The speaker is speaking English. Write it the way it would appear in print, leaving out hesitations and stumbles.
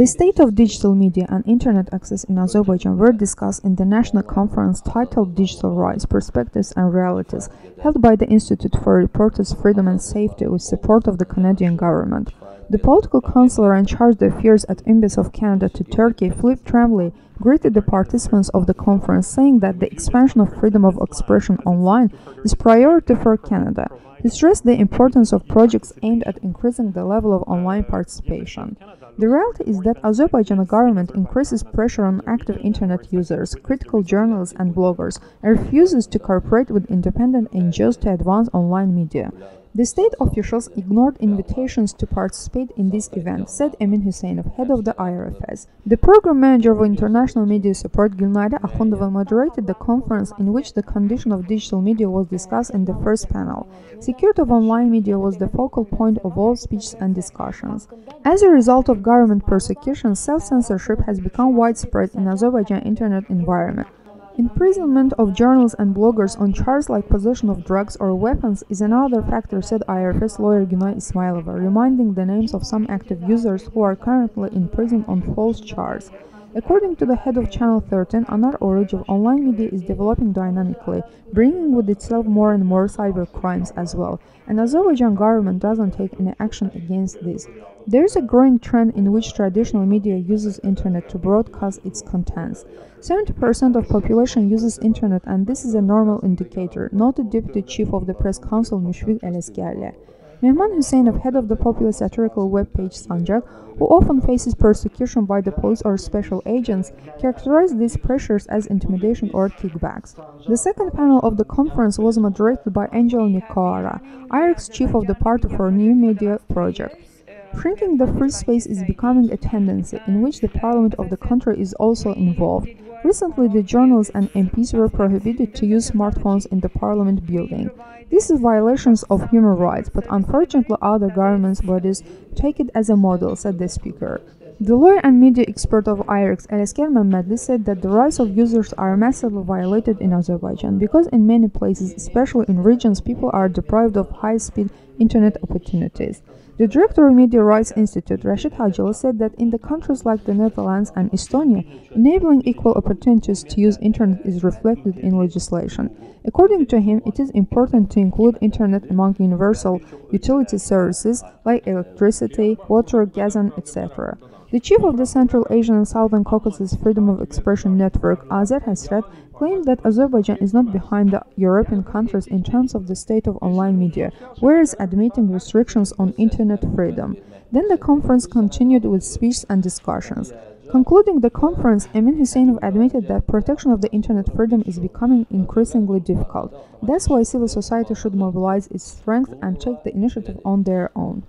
The state of digital media and internet access in Azerbaijan were discussed in the national conference titled Digital Rights, Perspectives and Realities, held by the Institute for Reporters' Freedom and Safety with support of the Canadian government. The political counselor in charge of the affairs at Embassy of Canada to Turkey, Philippe Tremblay, greeted the participants of the conference, saying that the expansion of freedom of expression online is priority for Canada. He stressed the importance of projects aimed at increasing the level of online participation. The reality is that Azerbaijani government increases pressure on active internet users, critical journalists and bloggers, and refuses to cooperate with independent NGOs to advance online media. The state officials ignored invitations to participate in this event, said Emin Huseynov, head of the IRFS. The program manager of international media support, Gulnare Akhundova, moderated the conference in which the condition of digital media was discussed in the first panel. Security of online media was the focal point of all speeches and discussions. As a result of government persecution, self-censorship has become widespread in Azerbaijan internet environment. Imprisonment of journalists and bloggers on charges like possession of drugs or weapons is another factor, said IRFS lawyer Günay Ismailova, reminding the names of some active users who are currently in prison on false charges. According to the head of Channel 13, Anar Oruchov, online media is developing dynamically, bringing with itself more and more cyber crimes as well, and Azerbaijan government doesn't take any action against this. There is a growing trend in which traditional media uses internet to broadcast its contents. 70% of population uses internet, and this is a normal indicator, noted Deputy Chief of the Press Council Mushfiq Eleskerli. Emin Huseynov, head of the popular satirical web page Sancak, who often faces persecution by the police or special agents, characterized these pressures as intimidation or kickbacks. The second panel of the conference was moderated by Angel Nikoara, IRFS chief of the Party for New Media Project. Shrinking the free space is becoming a tendency in which the parliament of the country is also involved. Recently, the journalists and MPs were prohibited to use smartphones in the parliament building. This is violations of human rights, but unfortunately other government bodies take it as a model, said the speaker. The lawyer and media expert of IRFS, Elesker Mehmedli, said that the rights of users are massively violated in Azerbaijan because in many places, especially in regions, people are deprived of high-speed internet opportunities. The director of Media Rights Institute, Rashid Hajili, said that in the countries like the Netherlands and Estonia, enabling equal opportunities to use internet is reflected in legislation. According to him, it is important to include internet among universal utility services like electricity, water, gas, and etc. The chief of the Central Asian and Southern Caucasus Freedom of Expression Network, Azer Hasret, claimed that Azerbaijan is not behind the European countries in terms of the state of online media, whereas admitting restrictions on internet freedom. Then the conference continued with speeches and discussions. Concluding the conference, Emin Huseynov admitted that protection of the internet freedom is becoming increasingly difficult. That's why civil society should mobilize its strength and take the initiative on their own.